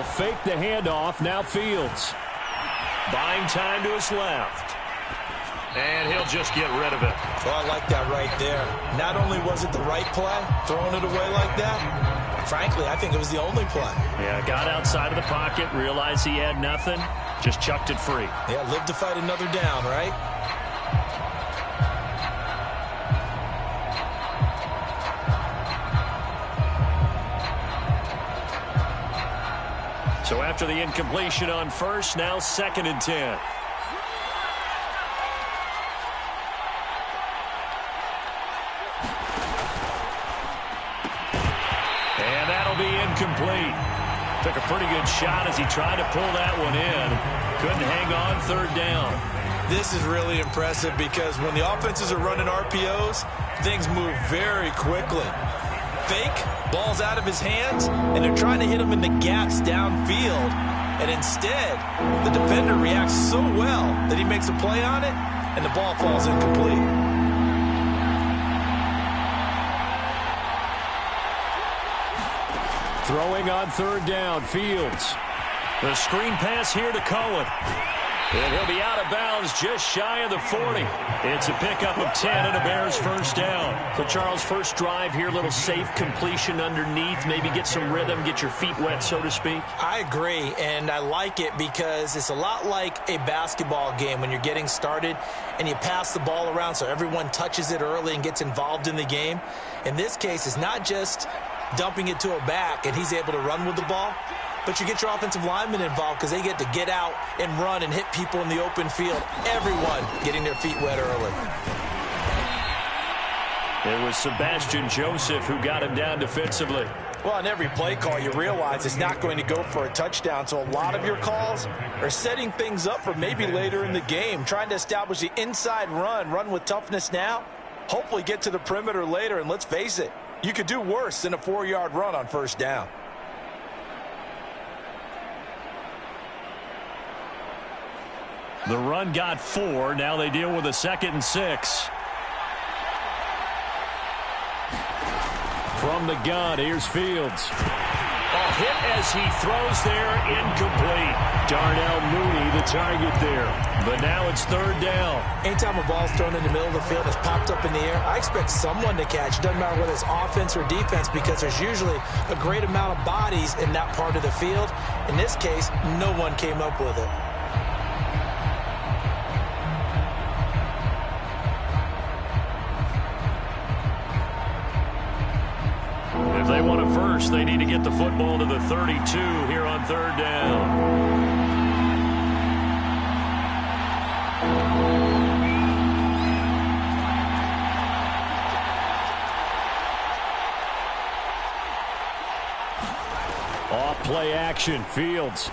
They'll fake the handoff. Now Fields. Buying time to his left. And he'll just get rid of it. Well, I like that right there. Not only was it the right play, throwing it away like that, frankly, I think it was the only play. Yeah, got outside of the pocket, realized he had nothing, just chucked it free. Yeah, live to fight another down, right? So after the incompletion on first, now 2nd and 10. And that'll be incomplete. Took a pretty good shot as he tried to pull that one in. Couldn't hang on 3rd down. This is really impressive because when the offenses are running RPOs, things move very quickly. Fake, ball's out of his hands, and they're trying to hit him in the gaps downfield. And instead, the defender reacts so well that he makes a play on it, and the ball falls incomplete. Throwing on 3rd down, Fields. The screen pass here to Cohen. And he'll be out of bounds just shy of the 40. It's a pickup of 10 and a Bears first down. So, Charles, first drive here, little safe completion underneath. Maybe get some rhythm, get your feet wet, so to speak. I agree, and I like it because it's a lot like a basketball game when you're getting started and you pass the ball around so everyone touches it early and gets involved in the game. In this case, it's not just dumping it to a back and he's able to run with the ball, but you get your offensive linemen involved because they get to get out and run and hit people in the open field. Everyone getting their feet wet early. It was Sebastian Joseph who got him down defensively. Well, on every play call, you realize it's not going to go for a touchdown, so a lot of your calls are setting things up for maybe later in the game, trying to establish the inside run with toughness now, hopefully get to the perimeter later, and let's face it, you could do worse than a 4-yard run on first down. The run got 4. Now they deal with a 2nd and 6. From the gun, here's Fields. A hit as he throws there, incomplete. Darnell Mooney, the target there. But now it's 3rd down. Anytime a ball's thrown in the middle of the field, it's popped up in the air, I expect someone to catch. Doesn't matter whether it's offense or defense because there's usually a great amount of bodies in that part of the field. In this case, no one came up with it. If they want a first, they need to get the football to the 32 here on 3rd down. Off play action, Fields.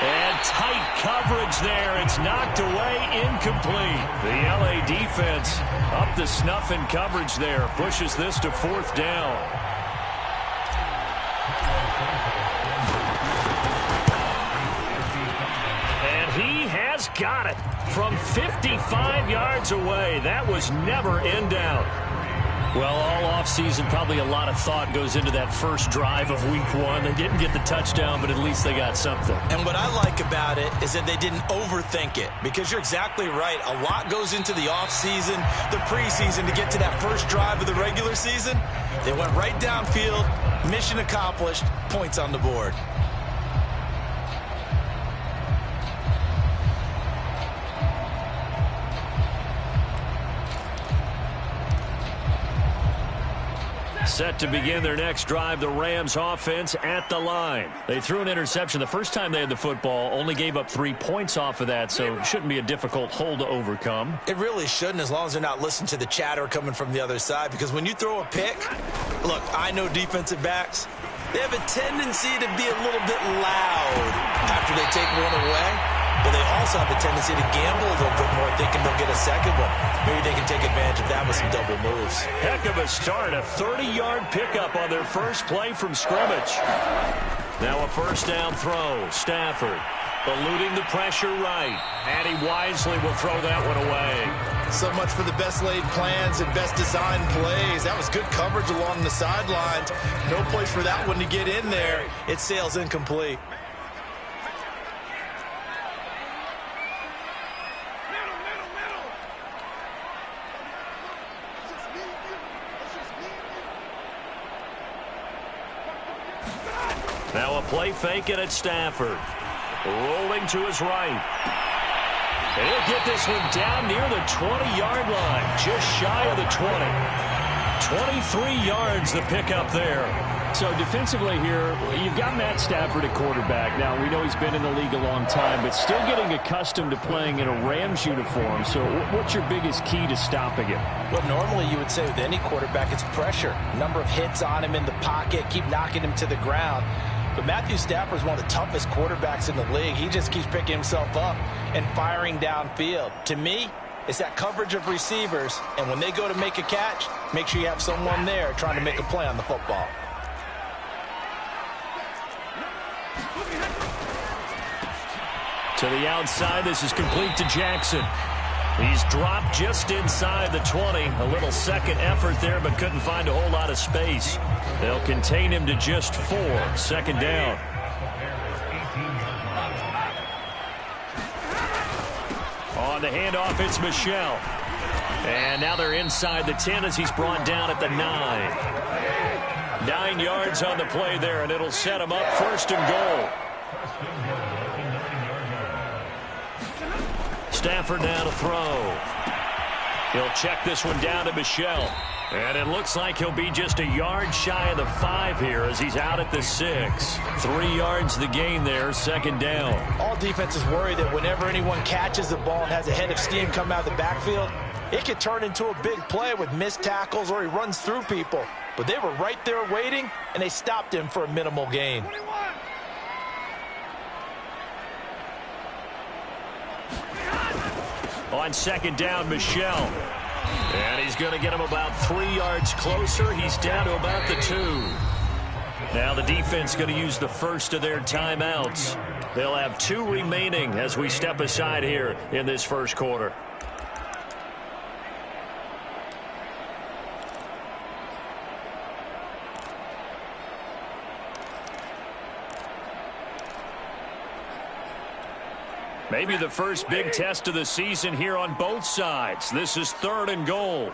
And tight coverage there. It's knocked away, incomplete. The LA defense up to snuff in coverage there. Pushes this to 4th down. And he has got it from 55 yards away. That was never in doubt. Well, all offseason, probably a lot of thought goes into that first drive of week 1. They didn't get the touchdown, but at least they got something. And what I like about it is that they didn't overthink it, because you're exactly right. A lot goes into the offseason, the preseason, to get to that first drive of the regular season. They went right downfield, mission accomplished, points on the board. Set to begin their next drive, the Rams offense at the line. They threw an interception the first time they had the football, only gave up 3 points off of that, so it shouldn't be a difficult hole to overcome. It really shouldn't, as long as they're not listening to the chatter coming from the other side, because when you throw a pick, look, I know defensive backs, they have a tendency to be a little bit loud after they take one away. But they also have a tendency to gamble a little bit more, thinking they'll get a second one. Maybe they can take advantage of that with some double moves. Heck of a start. A 30-yard pickup on their first play from scrimmage. Now a first down throw. Stafford. Eluding the pressure right. And he wisely will throw that one away. So much for the best laid plans and best designed plays. That was good coverage along the sidelines. No place for that one to get in there. It sails incomplete. Now a play fake it at Stafford. Rolling to his right. And he'll get this one down near the 20-yard line. Just shy of the 20. 23 yards the pickup there. So defensively here, you've got Matt Stafford at quarterback. Now, we know he's been in the league a long time, but still getting accustomed to playing in a Rams uniform. So what's your biggest key to stopping him? Well, normally you would say with any quarterback, it's pressure. Number of hits on him in the pocket, keep knocking him to the ground. But Matthew Stafford is one of the toughest quarterbacks in the league. He just keeps picking himself up and firing downfield. To me, it's that coverage of receivers, and when they go to make a catch, make sure you have someone there trying to make a play on the football. To the outside, this is complete to Jackson. He's dropped just inside the 20. A little second effort there, but couldn't find a whole lot of space. They'll contain him to just 4. Second down. On the handoff, it's Michel. And now they're inside the 10 as he's brought down at the 9. 9 yards on the play there, and it'll set him up first and goal. Stafford now to throw. He'll check this one down to Michel. And it looks like he'll be just a yard shy of the 5 here as he's out at the 6. 3 yards the gain there, second down. All defenses worry that whenever anyone catches the ball and has a head of steam come out of the backfield, it could turn into a big play with missed tackles or he runs through people. But they were right there waiting, and they stopped him for a minimal gain. On second down, Michel. And he's going to get him about 3 yards closer. He's down to about the 2. Now the defense going to use the first of their timeouts. They'll have 2 remaining as we step aside here in this first quarter. Maybe the first big test of the season here on both sides. This is 3rd and goal.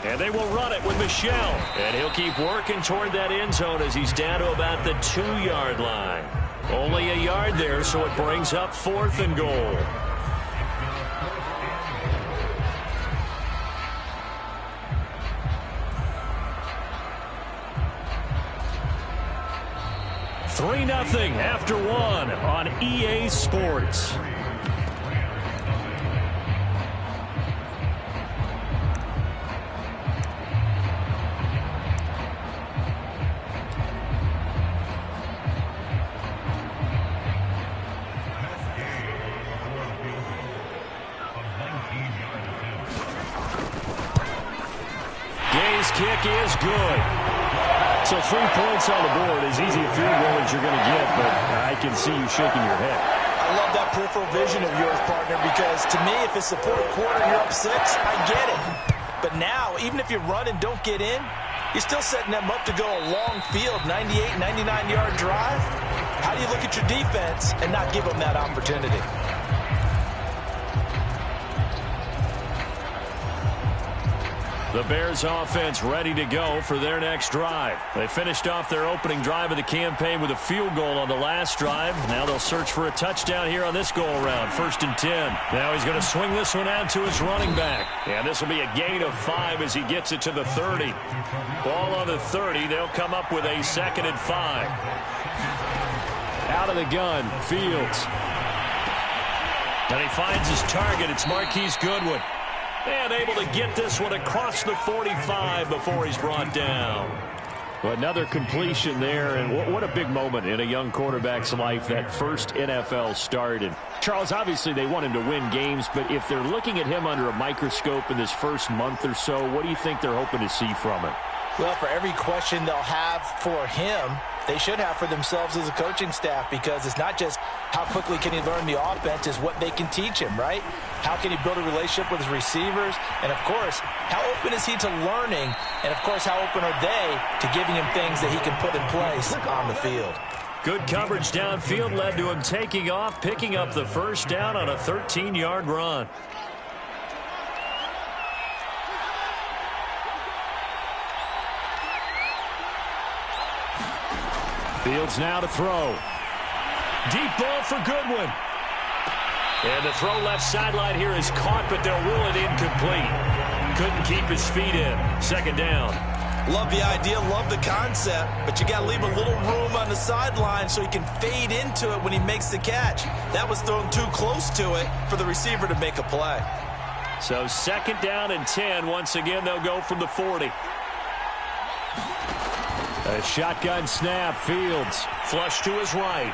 And they will run it with Michel. And he'll keep working toward that end zone as he's down to about the 2-yard line. Only a yard there, so it brings up 4th and goal. Three 0 after 1 on EA Sports. Gay's kick is good. So 3 points on the board, as easy a field goal as you're going to get, but I can see you shaking your head. I love that peripheral vision of yours, partner, because to me, if it's the 4th quarter and you're up 6, I get it. But now, even if you run and don't get in, you're still setting them up to go a long field, 98, 99-yard drive. How do you look at your defense and not give them that opportunity? The Bears offense ready to go for their next drive. They finished off their opening drive of the campaign with a field goal on the last drive. Now they'll search for a touchdown here on this go-around. 1st and 10. Now he's going to swing this one out to his running back. And this will be a gain of 5 as he gets it to the 30. Ball on the 30. They'll come up with a 2nd and 5. Out of the gun, Fields. And he finds his target. It's Marquise Goodwin. And able to get this one across the 45 before he's brought down. Well, another completion there, and what a big moment in a young quarterback's life, that first NFL start. And Charles, obviously they want him to win games, but if they're looking at him under a microscope in this first month or so, what do you think they're hoping to see from him? Well, for every question they'll have for him, they should have for themselves as a coaching staff, because it's not just how quickly can he learn the offense, it's what they can teach him, right? How can he build a relationship with his receivers? And, of course, how open is he to learning? And, of course, how open are they to giving him things that he can put in place on the field? Good coverage downfield led to him taking off, picking up the first down on a 13-yard run. Fields now to throw. Deep ball for Goodwin. And the throw left sideline here is caught, but they'll rule it incomplete. Couldn't keep his feet in. Second down. Love the idea, love the concept, but you got to leave a little room on the sideline so he can fade into it when he makes the catch. That was thrown too close to it for the receiver to make a play. So second down and 10. Once again, they'll go from the 40. A shotgun snap. Fields flush to his right.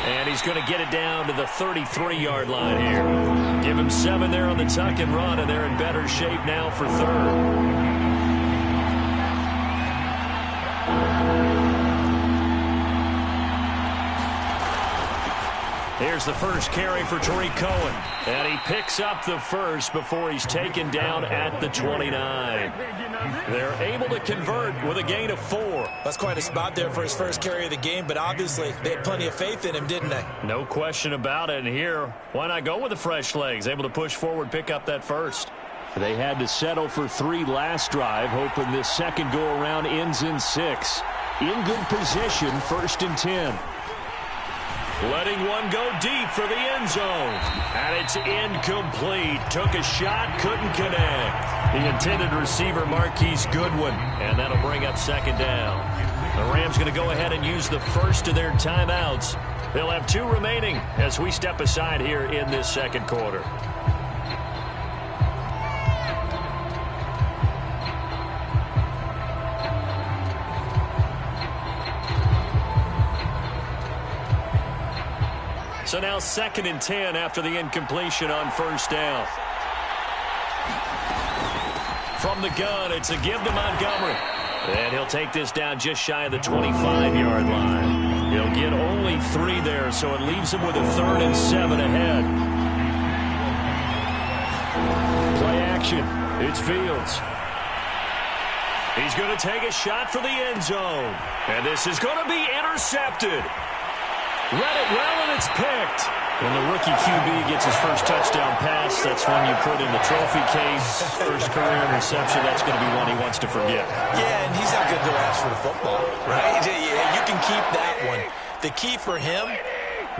And he's going to get it down to the 33-yard line here. Give him 7 there on the tuck and run, and they're in better shape now for third. Here's the first carry for Tariq Cohen. And he picks up the first before he's taken down at the 29. They're able to convert with a gain of 4. That's quite a spot there for his first carry of the game, but obviously they had plenty of faith in him, didn't they? No question about it. And here, why not go with the fresh legs? Able to push forward, pick up that first. They had to settle for 3 last drive, hoping this second go-around ends in 6. In good position, 1st and 10. Letting one go deep for the end zone. And it's incomplete. Took a shot, couldn't connect. The intended receiver, Marquise Goodwin. And that'll bring up second down. The Rams going to go ahead and use the first of their timeouts. They'll have 2 remaining as we step aside here in this second quarter. So now 2nd and 10 after the incompletion on first down. From the gun, it's a give to Montgomery. And he'll take this down just shy of the 25-yard line. He'll get only 3 there, so it leaves him with a 3rd and 7 ahead. Play action. It's Fields. He's going to take a shot for the end zone. And this is going to be intercepted. Read it well, and it's picked. When the rookie QB gets his first touchdown pass, that's when you put in the trophy case. First career interception, that's going to be one he wants to forget. Yeah, and he's not going to go ask for the football, right? You can keep that one. The key for him,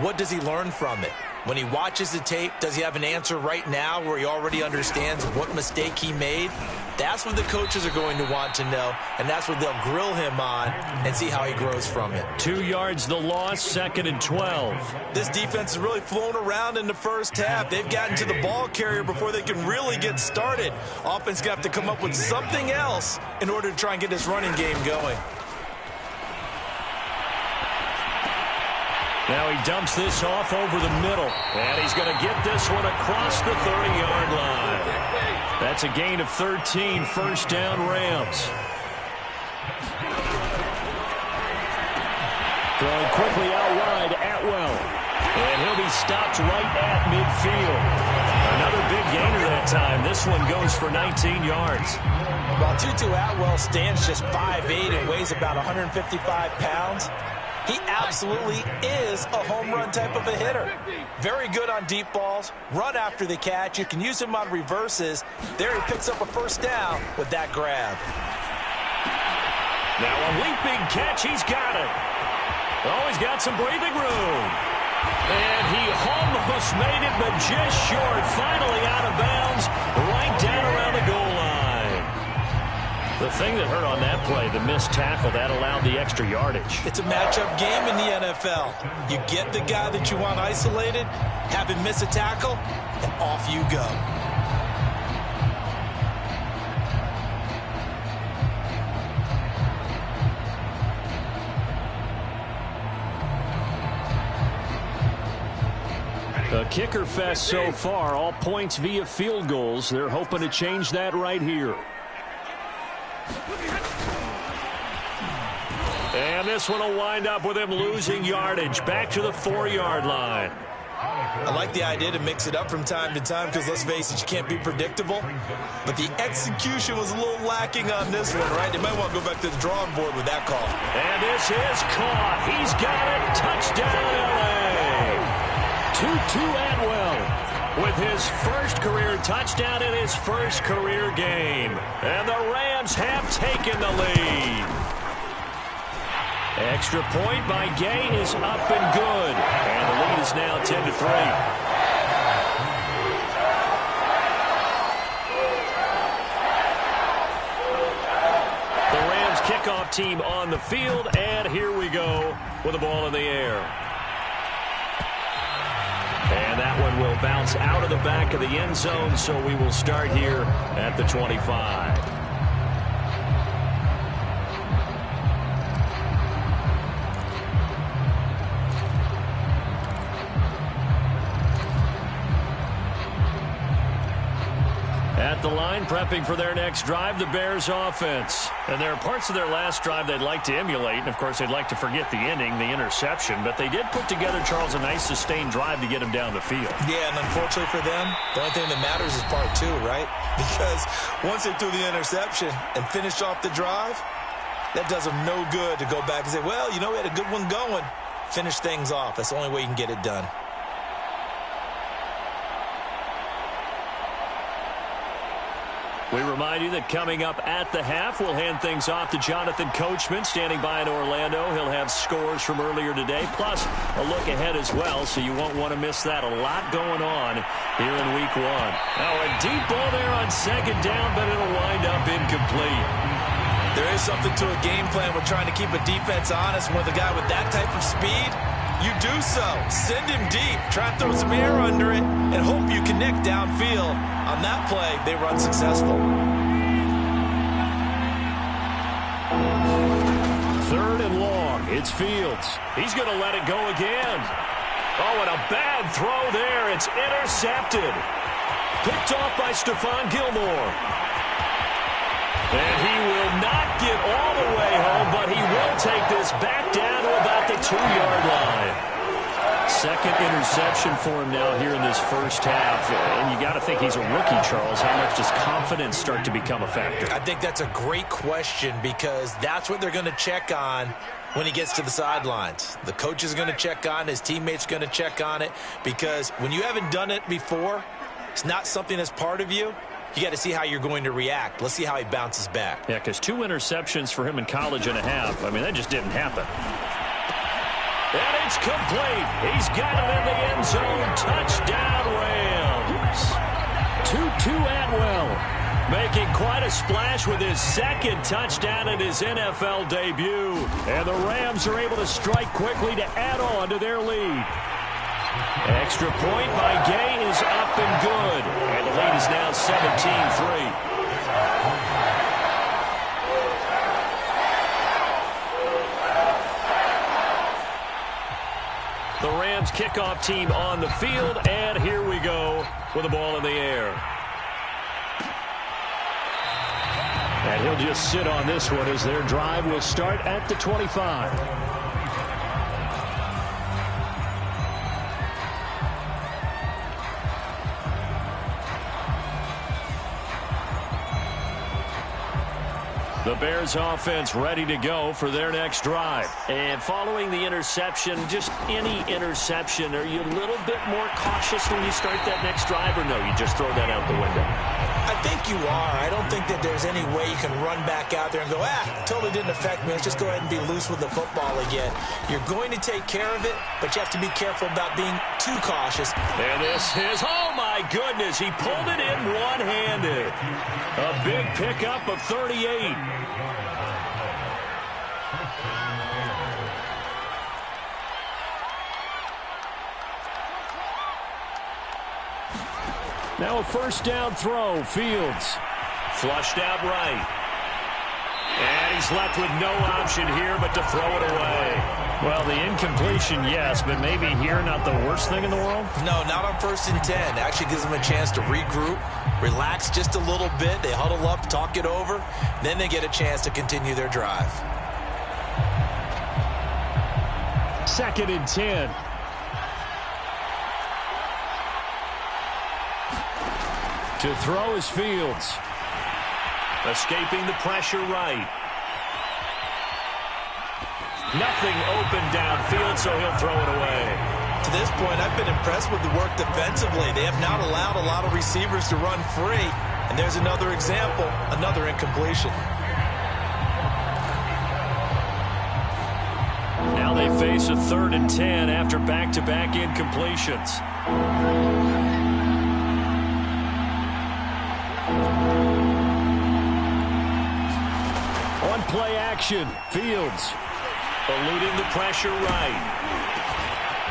what does he learn from it? When he watches the tape, does he have an answer right now where he already understands what mistake he made? That's what the coaches are going to want to know, and that's what they'll grill him on and see how he grows from it. 2 yards the loss, 2nd and 12. This defense has really flown around in the first half. They've gotten to the ball carrier before they can really get started. Offense going to have to come up with something else in order to try and get this running game going. Now he dumps this off over the middle, and he's going to get this one across the 30-yard line. That's a gain of 13, first down Rams. Throwing quickly out wide, Atwell. And he'll be stopped right at midfield. Another big gainer that time. This one goes for 19 yards. While Tutu Atwell stands just 5'8" and weighs about 155 pounds, he absolutely is a home run type of a hitter. Very good on deep balls, run after the catch. You can use him on reverses. There he picks up a first down with that grab. Now a leaping catch, he's got it. Oh, he's got some breathing room. And he almost made it, but just short. Finally out of bounds, right down around the goal line. The thing that hurt on that play, the missed tackle, that allowed the extra yardage. It's a matchup game in the NFL. You get the guy that you want isolated, have him miss a tackle, and off you go. A kicker fest so far, all points via field goals. They're hoping to change that right here. And this one will wind up with him losing yardage back to the 4-yard line. I like the idea to mix it up from time to time because, let's face it, you can't be predictable. But the execution was a little lacking on this one, right? They might want to go back to the drawing board with that call. And this is caught. He's got it. Touchdown, L.A. Tutu Atwell with his first career touchdown in his first career game. And the Rams have taken the lead. Extra point by Gay is up and good. And the lead is now 10-3. The Rams kickoff team on the field, and here we go with the ball in the air. And that one will bounce out of the back of the end zone, so we will start here at the 25. At the line, prepping for their next drive, the Bears offense. And there are parts of their last drive they'd like to emulate. And, of course, they'd like to forget the ending, the interception. But they did put together, Charles, a nice sustained drive to get him down the field. Yeah, and unfortunately for them, the only thing that matters is part two, right? Because once they threw the interception and finished off the drive, that does them no good to go back and say, well, you know, we had a good one going. Finish things off. That's the only way you can get it done. We remind you that coming up at the half, we'll hand things off to Jonathan Coachman, standing by in Orlando. He'll have scores from earlier today, plus a look ahead as well, so you won't want to miss that. A lot going on here in Week 1. Now a deep ball there on second down, but it'll wind up incomplete. There is something to a game plan with trying to keep a defense honest. With a guy with that type of speed, you do so. Send him deep. Try and throw some air under it and hope you connect downfield. On that play, they were unsuccessful. Third and long. It's Fields. He's going to let it go again. Oh, and a bad throw there. It's intercepted. Picked off by Stephon Gilmore. And he will not get all the way home, but he will take this back down to about the 2-yard line. Second interception for him now here in this first half. And you got to think he's a rookie, Charles. How much does confidence start to become a factor? I think that's a great question because that's what they're going to check on when he gets to the sidelines. The coach is going to check on, his teammates going to check on it, because when you haven't done it before, it's not something that's part of you. You got to see how you're going to react. Let's see how he bounces back. Yeah, because 2 interceptions for him in college and a half. I mean, that just didn't happen. And it's complete. He's got it in the end zone. Touchdown, Rams. Tutu Atwell making quite a splash with his second touchdown in his NFL debut. And the Rams are able to strike quickly to add on to their lead. Extra point by Gay is up and good. And the lead is now 17-3. The Rams kickoff team on the field, and here we go with the ball in the air. And he'll just sit on this one as their drive will start at the 25. The Bears offense ready to go for their next drive. And following the interception, just any interception, are you a little bit more cautious when you start that next drive, or no, you just throw that out the window? I think you are. I don't think that there's any way you can run back out there and go, totally didn't affect me. Let's just go ahead and be loose with the football again. You're going to take care of it, but you have to be careful about being too cautious. And this is, oh my goodness, he pulled it in one-handed. A big pickup of 38. Now a first down throw. Fields. Flushed out right. And he's left with no option here but to throw it away. Well, the incompletion, yes, but maybe here not the worst thing in the world? No, not on 1st and 10. Actually gives them a chance to regroup, relax just a little bit. They huddle up, talk it over, then they get a chance to continue their drive. 2nd and 10. To throw is Fields. Escaping the pressure right. Nothing open downfield, so he'll throw it away. To this point, I've been impressed with the work defensively. They have not allowed a lot of receivers to run free. And there's another example, another incompletion. Now they face a 3rd and 10 after back-to-back incompletions. On play action, Fields. Eluding the pressure right.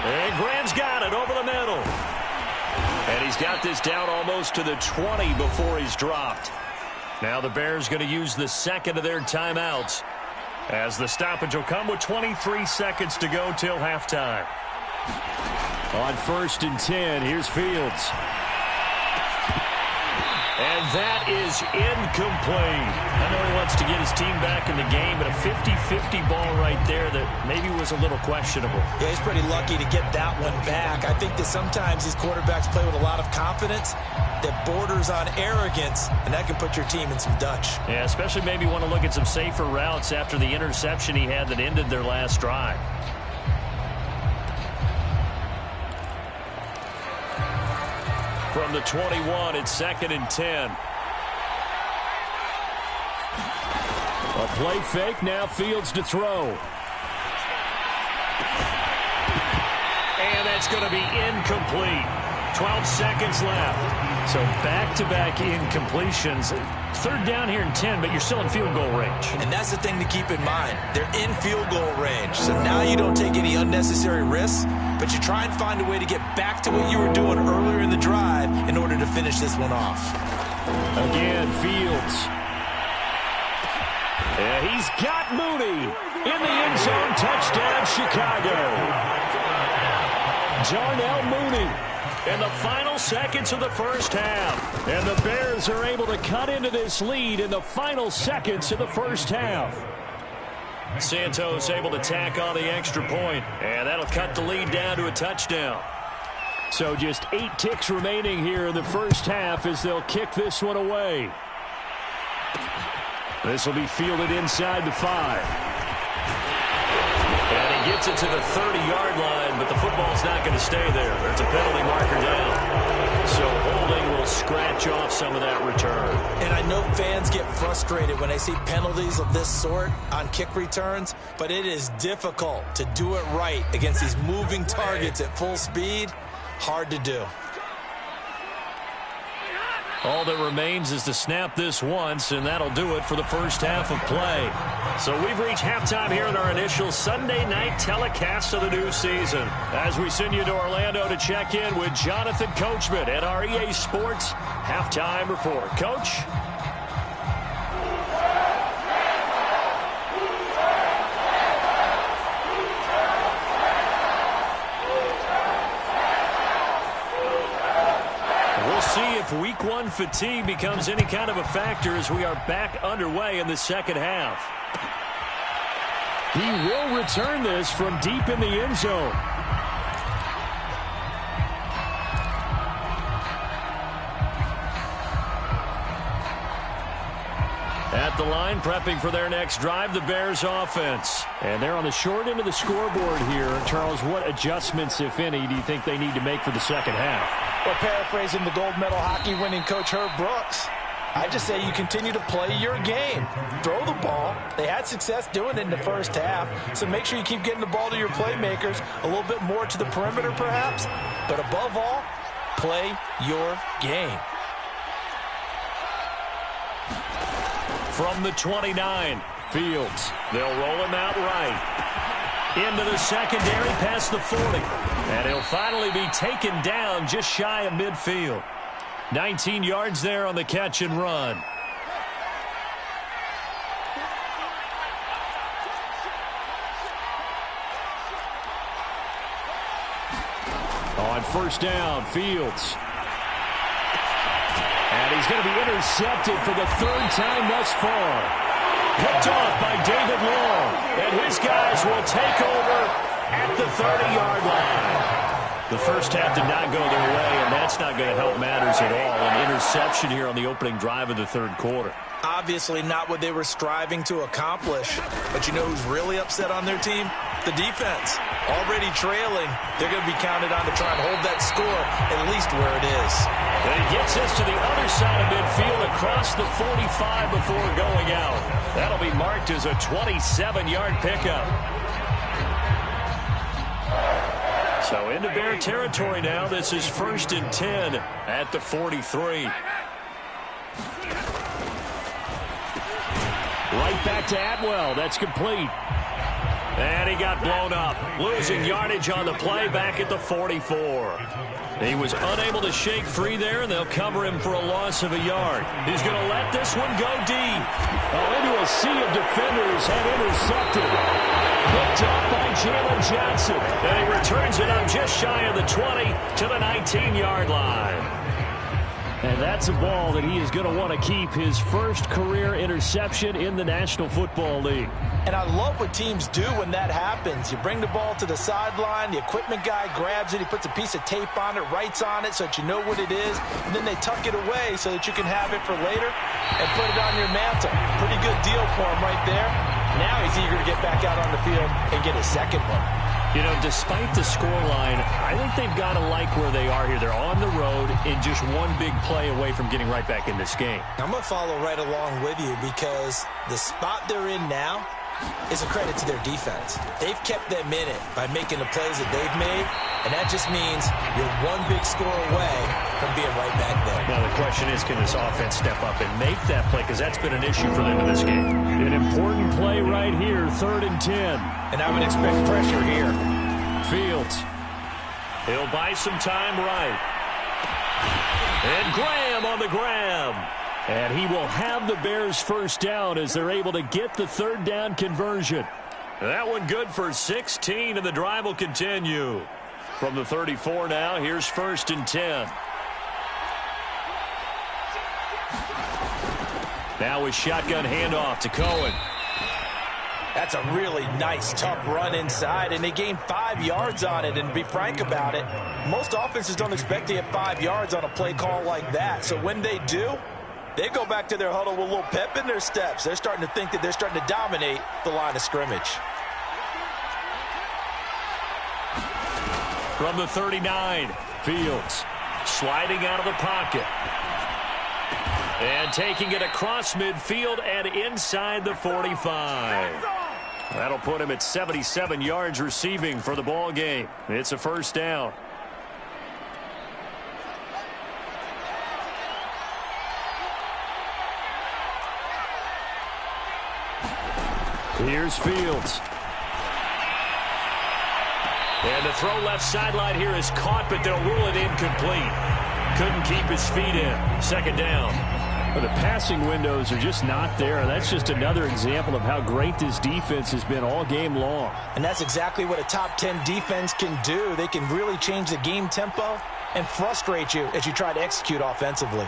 And Graham's got it over the middle. And he's got this down almost to the 20 before he's dropped. Now the Bears going to use the 2nd of their timeouts, as the stoppage will come with 23 seconds to go till halftime. On 1st and 10, here's Fields. And that is incomplete. I know he wants to get his team back in the game, but a 50-50 ball right there that maybe was a little questionable. Yeah, he's pretty lucky to get that one back. I think that sometimes these quarterbacks play with a lot of confidence that borders on arrogance, and that can put your team in some Dutch. Yeah, especially maybe want to look at some safer routes after the interception he had that ended their last drive. From the 21, it's 2nd and 10. A play fake, now Fields to throw. And that's going to be incomplete. 12 seconds left. So back-to-back incompletions. 3rd down here and 10, but you're still in field goal range. And that's the thing to keep in mind. They're in field goal range. So now you don't take any unnecessary risks, but you try and find a way to get back to what you were doing earlier in the drive in order to finish this one off. Again, Fields. Yeah, he's got Mooney in the end zone. Touchdown, Chicago. Darnell Mooney. In the final seconds of the first half. And the Bears are able to cut into this lead in the final seconds of the first half. Santos able to tack on the extra point, and that'll cut the lead down to a touchdown. So just 8 ticks remaining here in the first half as they'll kick this one away. This will be fielded inside the 5. And he gets it to the 30-yard line, but the football's not going to stay there. There's a penalty marker down. So holding will scratch off some of that return. And I know fans get frustrated when they see penalties of this sort on kick returns, but it is difficult to do it right against these moving targets at full speed. Hard to do. All that remains is to snap this once, and that'll do it for the first half of play. So we've reached halftime here in our initial Sunday night telecast of the new season. As we send you to Orlando to check in with Jonathan Coachman at our EA Sports Halftime Report. Coach? See if week 1 fatigue becomes any kind of a factor as we are back underway in the second half. He will return this from deep in the end zone. At the line, prepping for their next drive, the Bears offense. And they're on the short end of the scoreboard here. Charles, what adjustments, if any, do you think they need to make for the second half? Well, paraphrasing the gold medal hockey winning coach Herb Brooks, I just say you continue to play your game. Throw the ball. They had success doing it in the first half, so make sure you keep getting the ball to your playmakers, a little bit more to the perimeter perhaps, but above all, play your game. From the 29, Fields. They'll roll him out right. Into the secondary past the 40. And he'll finally be taken down just shy of midfield. 19 yards there on the catch and run. first down. Fields. And he's going to be intercepted for the third time thus far. Picked off by David Long. And his guys will take over at the 30-yard line. The first half did not go their way, and that's not going to help matters at all. An interception here on the opening drive of the third quarter. Obviously not what they were striving to accomplish. But you know who's really upset on their team? The defense. Already trailing. They're going to be counted on to try and hold that score at least where it is. And he gets us to the other side of midfield across the 45 before going out. That'll be marked as a 27-yard pickup. So into Bear territory now. This is 1st and 10 at the 43. Right back to Atwell. That's complete. And he got blown up. Losing yardage on the play back at the 44. He was unable to shake free there, and they'll cover him for a loss of a yard. He's going to let this one go deep. Oh, into a sea of defenders and intercepted. Picked up by Jalen Johnson. And he returns it up just shy of the 20 to the 19-yard line. And that's a ball that he is going to want to keep, his first career interception in the National Football League. And I love what teams do when that happens. You bring the ball to the sideline, the equipment guy grabs it, he puts a piece of tape on it, writes on it so that you know what it is, and then they tuck it away so that you can have it for later and put it on your mantle. Pretty good deal for him right there. Now he's eager to get back out on the field and get his second one. You know, despite the scoreline, I think they've got to like where they are here. They're on the road in just one big play away from getting right back in this game. I'm going to follow right along with you because the spot they're in now is a credit to their defense. They've kept them in it by making the plays that they've made, and that just means you're one big score away from being right back there. Now, the question is, can this offense step up and make that play? Because that's been an issue for them in this game. An important play right here, 3rd and 10. And I would expect pressure here. Fields. He'll buy some time right. And Graham on the grab. And he will have the Bears first down as they're able to get the third down conversion. That one good for 16, and the drive will continue. From the 34 now, here's 1st and 10. Now a shotgun handoff to Cohen. That's a really nice, tough run inside, and they gained 5 yards on it. And to be frank about it, most offenses don't expect to get 5 yards on a play call like that. So when they do, they go back to their huddle with a little pep in their steps. They're starting to think that they're starting to dominate the line of scrimmage. From the 39, Fields sliding out of the pocket. And taking it across midfield and inside the 45. That'll put him at 77 yards receiving for the ball game. It's a first down. Here's Fields. And the throw left sideline here is caught, but they'll rule it incomplete. Couldn't keep his feet in. 2nd down. Well, the passing windows are just not there. That's just another example of how great this defense has been all game long. And that's exactly what a top 10 defense can do. They can really change the game tempo and frustrate you as you try to execute offensively.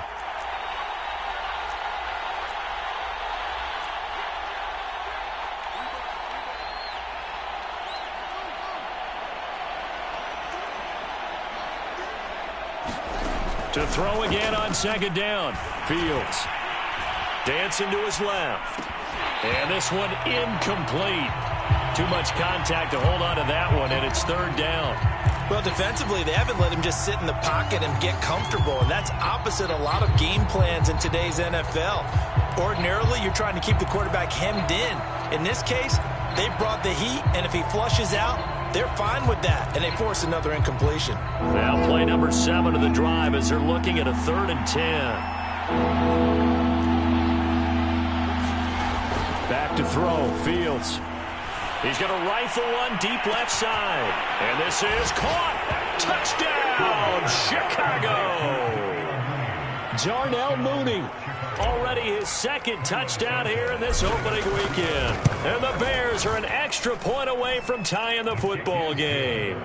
To throw again on 2nd down. Fields dancing to his left. And this one incomplete. Too much contact to hold on to that one, and it's 3rd down. Well, defensively, they haven't let him just sit in the pocket and get comfortable, and that's opposite a lot of game plans in today's NFL. Ordinarily, you're trying to keep the quarterback hemmed in. In this case, they brought the heat, and if he flushes out, they're fine with that, and they force another incompletion. Now play number 7 of the drive as they're looking at a 3rd and 10. Back to throw, Fields. He's going to rifle one deep left side. And this is caught. Touchdown, Chicago. Darnell Mooney. Already his 2nd touchdown here in this opening weekend. And the Bears are an extra point away from tying the football game.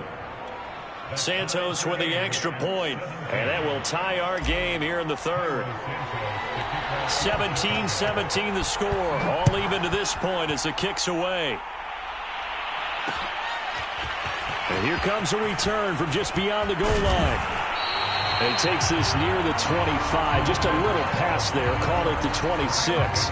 Santos with the extra point, and that will tie our game here in the third. 17-17 the score, all even to this point as the kick's away. And here comes a return from just beyond the goal line. And he takes this near the 25, just a little pass there, called it the 26.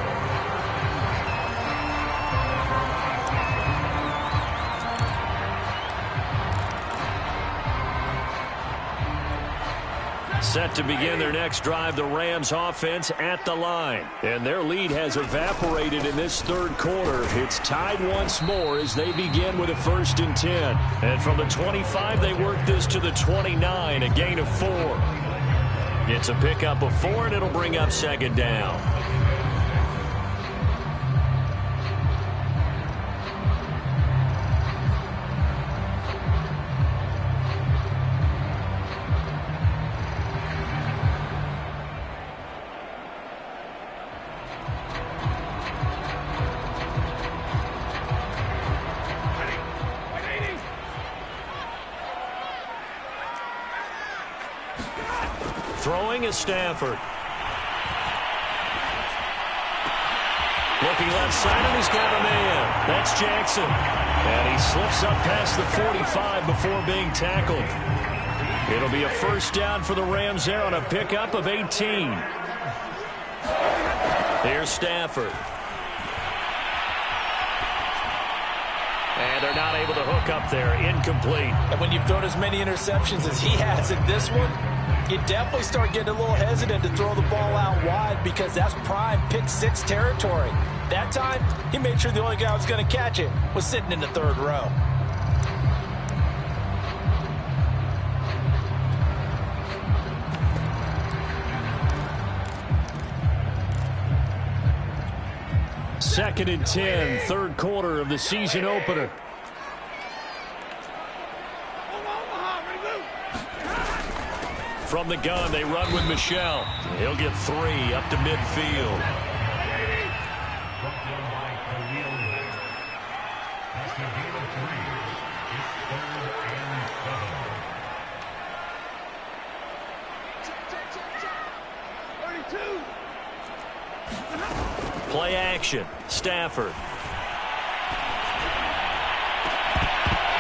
Set to begin their next drive, the Rams offense at the line. And their lead has evaporated in this third quarter. It's tied once more as they begin with a 1st and 10. And from the 25, they work this to the 29, a gain of 4. It's a pickup of 4, and it'll bring up 2nd down. Throwing is Stafford. Looking left side, and he's got a man. That's Jackson. And he slips up past the 45 before being tackled. It'll be a 1st down for the Rams there on a pickup of 18. Here's Stafford. And they're not able to hook up there. Incomplete. And when you've thrown as many interceptions as he has in this one, you definitely start getting a little hesitant to throw the ball out wide because that's prime pick 6 territory. That time, he made sure the only guy who was going to catch it was sitting in the 3rd row. Second and 10, third quarter of the season opener. From the gun, they run with Michel. He'll get 3 up to midfield. Play action. Stafford.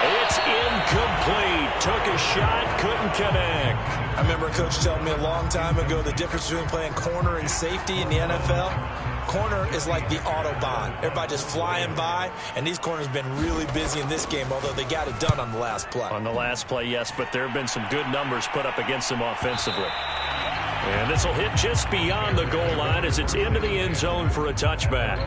It's incomplete. Took a shot, couldn't connect. I remember a coach telling me a long time ago the difference between playing corner and safety in the NFL. Corner is like the Autobahn. Everybody just flying by, and these corners have been really busy in this game, although they got it done on the last play. On the last play, yes, but there have been some good numbers put up against them offensively. And this will hit just beyond the goal line as it's into the end zone for a touchback.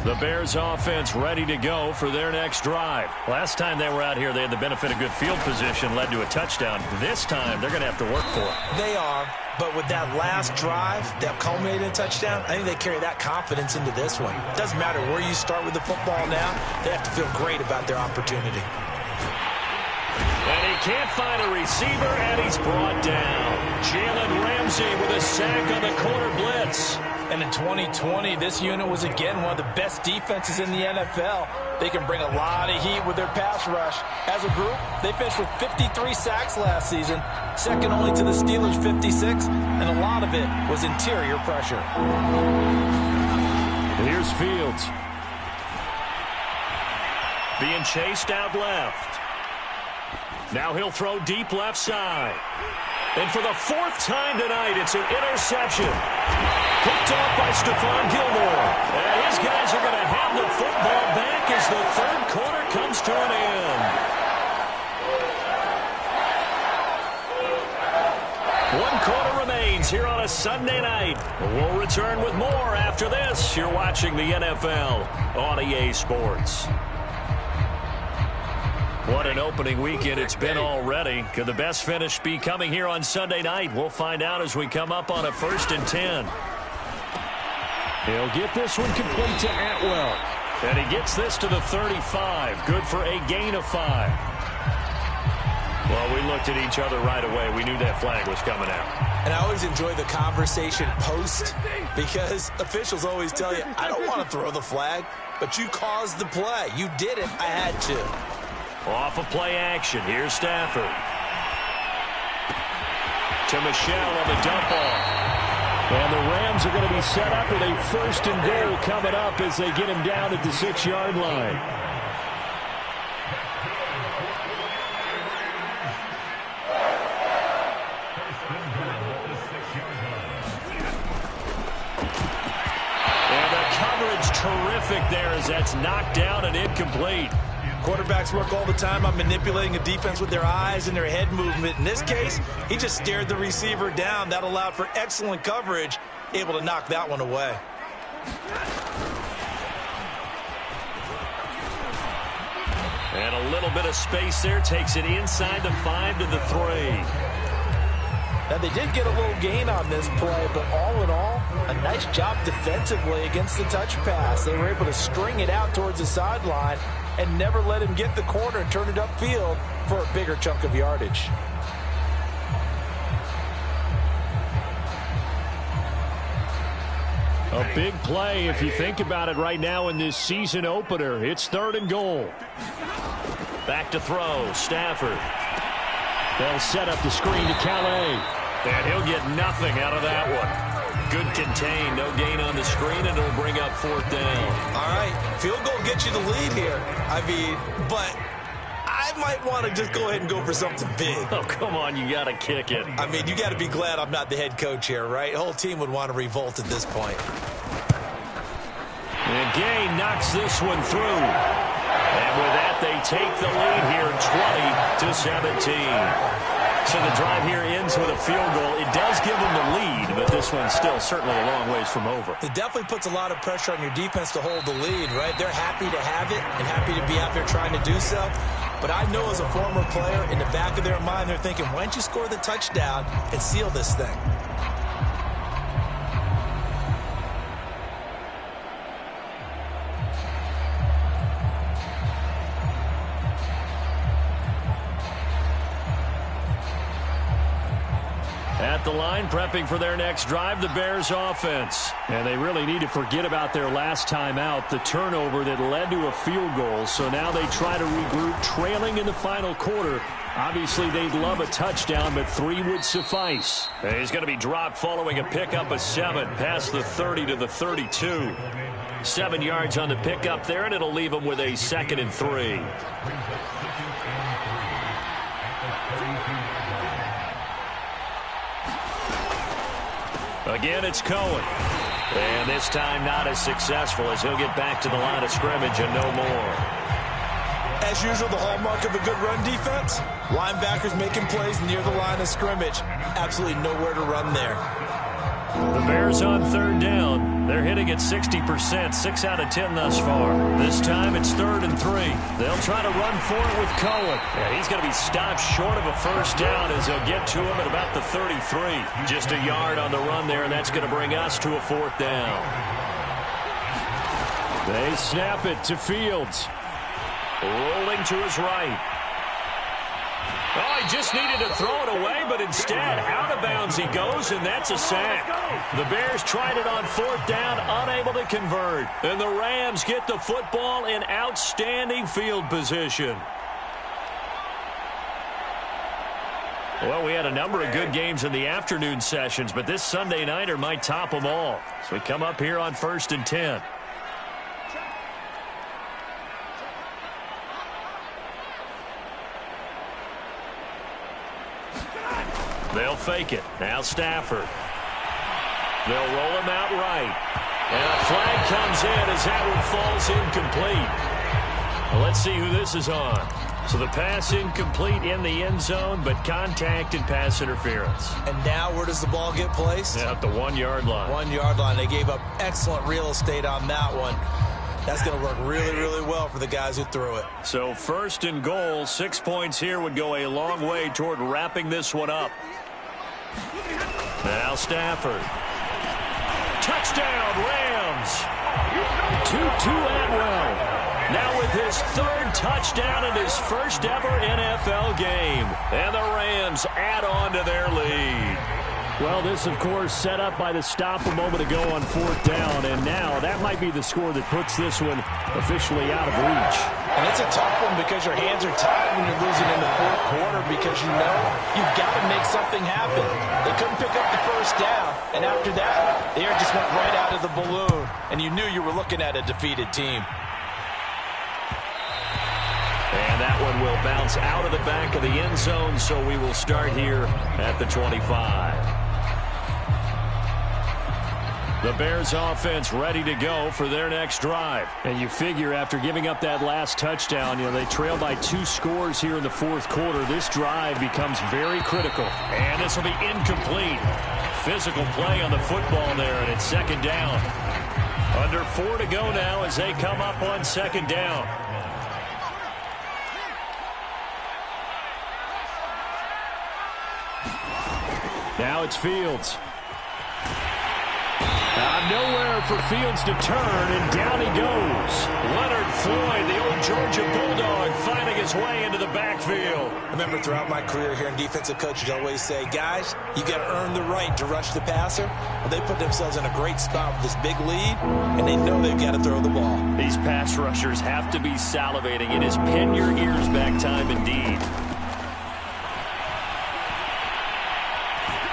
The Bears offense ready to go for their next drive. Last time they were out here, they had the benefit of good field position, led to a touchdown. This time, they're going to have to work for it. They are, but with that last drive that culminated in a touchdown, I think they carry that confidence into this one. It doesn't matter where you start with the football now. They have to feel great about their opportunity. And he can't find a receiver, and he's brought down. Jalen Ramsey with a sack on the corner blitz. And in 2020, this unit was again one of the best defenses in the NFL. They can bring a lot of heat with their pass rush. As a group, they finished with 53 sacks last season, second only to the Steelers' 56, and a lot of it was interior pressure. Here's Fields. Being chased out left. Now he'll throw deep left side. And for the 4th time tonight, it's an interception. Picked off by Stephon Gilmore. And his guys are going to have the football back as the third quarter comes to an end. 1 quarter remains here on a Sunday night. We'll return with more after this. You're watching the NFL on EA Sports. What an opening weekend it's been already. Could the best finish be coming here on Sunday night? We'll find out as we come up on a 1st and 10. He'll get this one complete to Atwell. And he gets this to the 35. Good for a gain of 5. Well, we looked at each other right away. We knew that flag was coming out. And I always enjoy the conversation post because officials always tell you, I don't want to throw the flag, but you caused the play. You did it. I had to. Off of play action. Here's Stafford. To Michelle on the dump off. And the Rams are going to be set up with a 1st and goal coming up as they get him down at the 6-yard line. Terrific there as that's knocked down and incomplete. Quarterbacks work all the time on manipulating a defense with their eyes and their head movement. In this case, he just stared the receiver down. That allowed for excellent coverage, able to knock that one away. And a little bit of space there. Takes it inside the 5 to the 3. Now, they did get a little gain on this play, but all in all, a nice job defensively against the touch pass. They were able to string it out towards the sideline and never let him get the corner and turn it upfield for a bigger chunk of yardage. A big play if you think about it right now in this season opener. It's 3rd and goal. Back to throw. Stafford. They'll set up the screen to Calais. And he'll get nothing out of that one. Good contain. No gain on the screen, and it'll bring up 4th down. All right. Field goal gets you the lead here. I mean, but I might want to just go ahead and go for something big. Oh, come on. You got to kick it. I mean, you got to be glad I'm not the head coach here, right? The whole team would want to revolt at this point. And Gay knocks this one through. And with that, they take the lead here, 20-17. So the drive here ends with a field goal. It does give them the lead, but this one's still certainly a long ways from over. It definitely puts a lot of pressure on your defense to hold the lead, right? They're happy to have it and happy to be out there trying to do so. But I know as a former player, in the back of their mind, they're thinking, why don't you score the touchdown and seal this thing? At the line, prepping for their next drive, the Bears offense. And they really need to forget about their last time out, the turnover that led to a field goal. So now they try to regroup, trailing in the final quarter. Obviously, they'd love a touchdown, but 3 would suffice. And he's going to be dropped following a pickup of 7 past the 30 to the 32. 7 yards on the pickup there, and it'll leave him with a 2nd and 3. Again, it's Cohen. And this time not as successful as he'll get back to the line of scrimmage and no more. As usual, the hallmark of a good run defense, linebackers making plays near the line of scrimmage. Absolutely nowhere to run there. The Bears on 3rd down. They're hitting at 60%, 6 out of 10 thus far. This time it's 3rd and 3. They'll try to run for it with Cohen. Yeah, he's going to be stopped short of a 1st down as they'll get to him at about the 33. Just a yard on the run there, and that's going to bring us to a 4th down. They snap it to Fields. Rolling to his right. Oh, he just needed to throw it away, but instead, out of bounds he goes, and that's a sack. The Bears tried it on 4th down, unable to convert. And the Rams get the football in outstanding field position. Well, we had a number of good games in the afternoon sessions, but this Sunday nighter might top them all. So we come up here on 1st and 10. They'll fake it. Now Stafford. They'll roll him out right. And a flag comes in as that one falls incomplete. Well, let's see who this is on. So the pass incomplete in the end zone, but contact and pass interference. And now where does the ball get placed? At the 1-yard line. 1-yard line. They gave up excellent real estate on that one. That's going to work really, really well for the guys who threw it. So 1st and goal, 6 points here would go a long way toward wrapping this one up. Now Stafford. Touchdown, Rams. 2-2 Atwell. Now with his 3rd touchdown in his first ever NFL game. And the Rams add on to their lead. Well, this, of course, set up by the stop a moment ago on 4th down, and now that might be the score that puts this one officially out of reach. And it's a tough one because your hands are tied when you're losing in the fourth quarter because you know you've got to make something happen. They couldn't pick up the first down, and after that, the air just went right out of the balloon, and you knew you were looking at a defeated team. And that one will bounce out of the back of the end zone, so we will start here at the 25. The Bears offense ready to go for their next drive. And you figure after giving up that last touchdown, they trail by 2 scores here in the fourth quarter. This drive becomes very critical. And this will be incomplete. Physical play on the football there, and it's 2nd down. Under 4 to go now as they come up on 2nd down. Now it's Fields. Nowhere for Fields to turn, and down he goes. Leonard Floyd, the old Georgia Bulldog, finding his way into the backfield. I remember throughout my career here in defensive coaches always say, guys, you got to earn the right to rush the passer. Well, they put themselves in a great spot with this big lead, and they know they've got to throw the ball. These pass rushers have to be salivating. It is pin your ears back time indeed.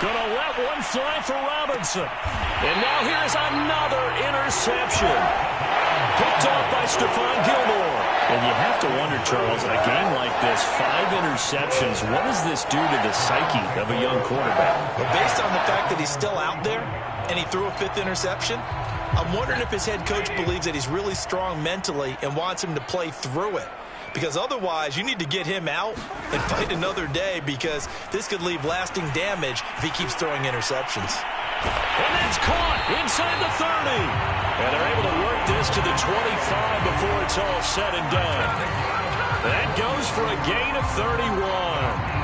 Gonna let one fly for Robinson. And now here's another interception. Picked off by Stephon Gilmore. And you have to wonder, Charles, in a game like this, 5 interceptions, what does this do to the psyche of a young quarterback? Well, based on the fact that he's still out there and he threw a 5th interception, I'm wondering if his head coach believes that he's really strong mentally and wants him to play through it. Because otherwise, you need to get him out and fight another day because this could leave lasting damage if he keeps throwing interceptions. And that's caught inside the 30. And they're able to work this to the 25 before it's all said and done. That goes for a gain of 31.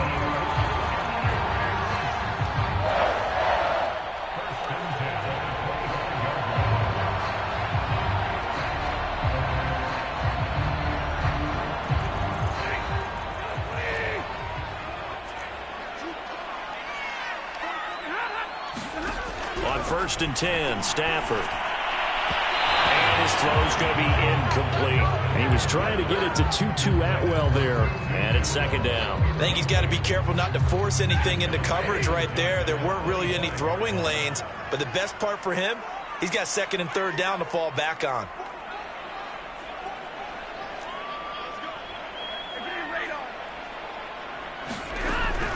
On 1st and 10, Stafford. And his throw's going to be incomplete. He was trying to get it to Tutu Atwell there. And it's 2nd down. I think he's got to be careful not to force anything into coverage right there. There weren't really any throwing lanes. But the best part for him, he's got 2nd and 3rd down to fall back on.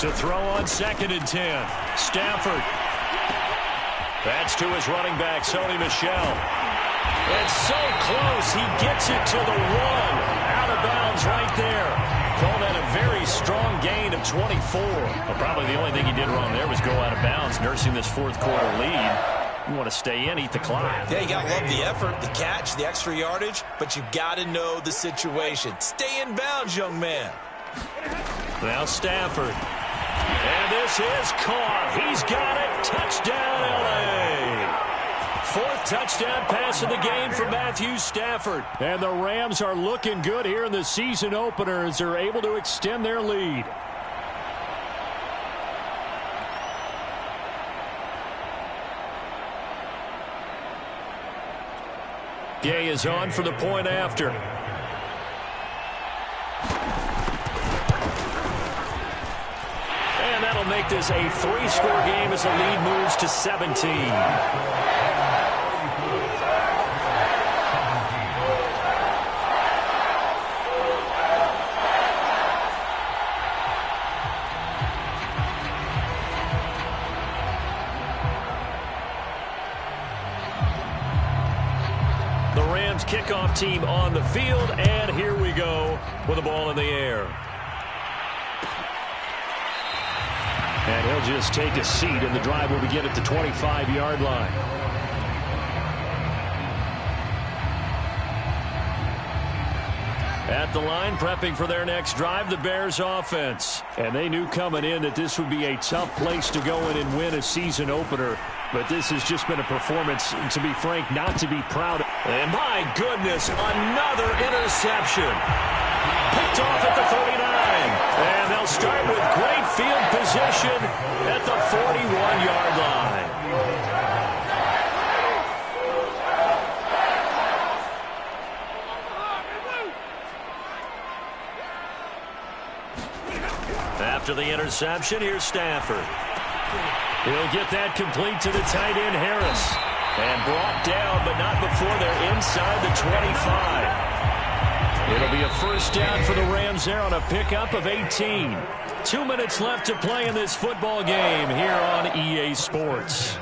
To throw on 2nd and 10, Stafford. That's to his running back, Sony Michel. It's so close. He gets it to the 1. Out of bounds right there. Call that a very strong gain of 24. Well, probably the only thing he did wrong there was go out of bounds, nursing this fourth quarter lead. You want to stay in, eat the clock. Yeah, you got to love the effort, the catch, the extra yardage, but you got to know the situation. Stay in bounds, young man. Now Stafford. And this is caught. He's got it. Touchdown, L.A. 4th touchdown pass of the game for Matthew Stafford. And the Rams are looking good here in the season opener as they're able to extend their lead. Gay is on for the point after. That'll make this a 3-score game as the lead moves to 17. The Rams kickoff team on the field, and here we go with the ball in the air. And he'll just take a seat, and the drive will begin at the 25-yard line. At the line, prepping for their next drive, the Bears offense. And they knew coming in that this would be a tough place to go in and win a season opener. But this has just been a performance, to be frank, not to be proud of. And my goodness, another interception. Picked off at the 39. And they'll start with great field position at the 41-yard line. After the interception, here's Stafford. He'll get that complete to the tight end, Harris. And brought down, but not before they're inside the 25. It'll be a first down for the Rams there on a pickup of 18. 2 minutes left to play in this football game here on EA Sports.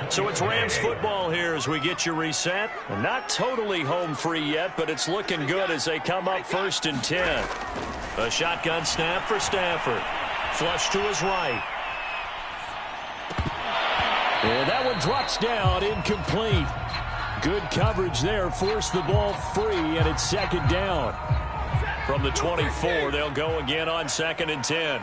So it's Rams football here as we get you reset. Not totally home free yet, but it's looking good as they come up 1st and 10. A shotgun snap for Stafford. Flush to his right. And that one drops down, incomplete. Good coverage there, forced the ball free, and it's 2nd down. From the 24, they'll go again on 2nd and 10.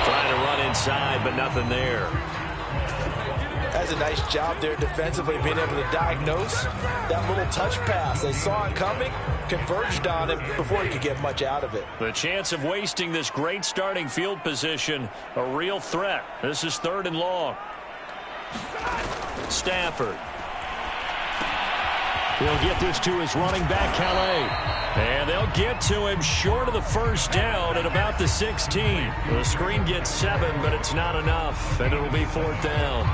Trying to run inside, but nothing there. Has a nice job there defensively, being able to diagnose that little touch pass. They saw it coming, converged on him before he could get much out of it. The chance of wasting this great starting field position, a real threat. This is 3rd and long. Stafford. He'll get this to his running back, Calais. And they'll get to him short of the first down at about the 16. The screen gets 7, but it's not enough, and it'll be 4th down.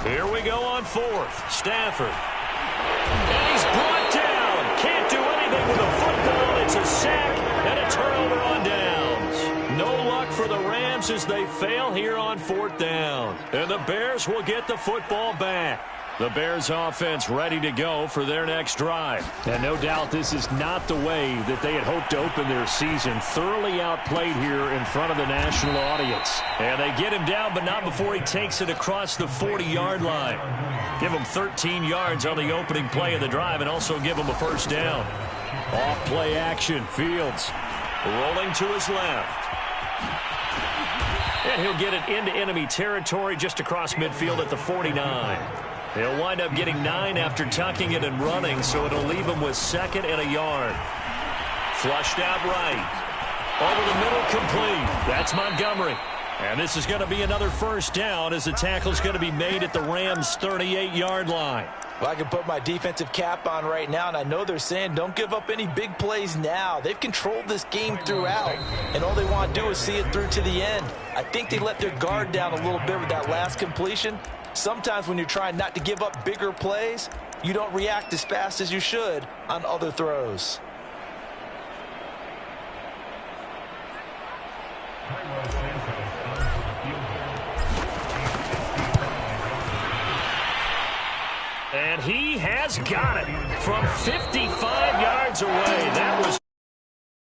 Here we go on 4th. Stafford. And he's brought down. Can't do anything with the football. It's a sack and a turnover on downs. No luck for the Rams as they fail here on 4th down. And the Bears will get the football back. The Bears offense ready to go for their next drive. And no doubt this is not the way that they had hoped to open their season. Thoroughly outplayed here in front of the national audience. And they get him down, but not before he takes it across the 40-yard line. Give him 13 yards on the opening play of the drive and also give him a first down. Off play action. Fields rolling to his left. And he'll get it into enemy territory just across midfield at the 49. He'll wind up getting 9 after tucking it and running, so it'll leave him with 2nd and a yard. Flushed out right. Over the middle, complete. That's Montgomery. And this is going to be another first down as the tackle's going to be made at the Rams' 38-yard line. Well, I can put my defensive cap on right now, and I know they're saying don't give up any big plays now. They've controlled this game throughout, and all they want to do is see it through to the end. I think they let their guard down a little bit with that last completion. Sometimes when you're trying not to give up bigger plays, you don't react as fast as you should on other throws. And he has got it from 55 yards away. That was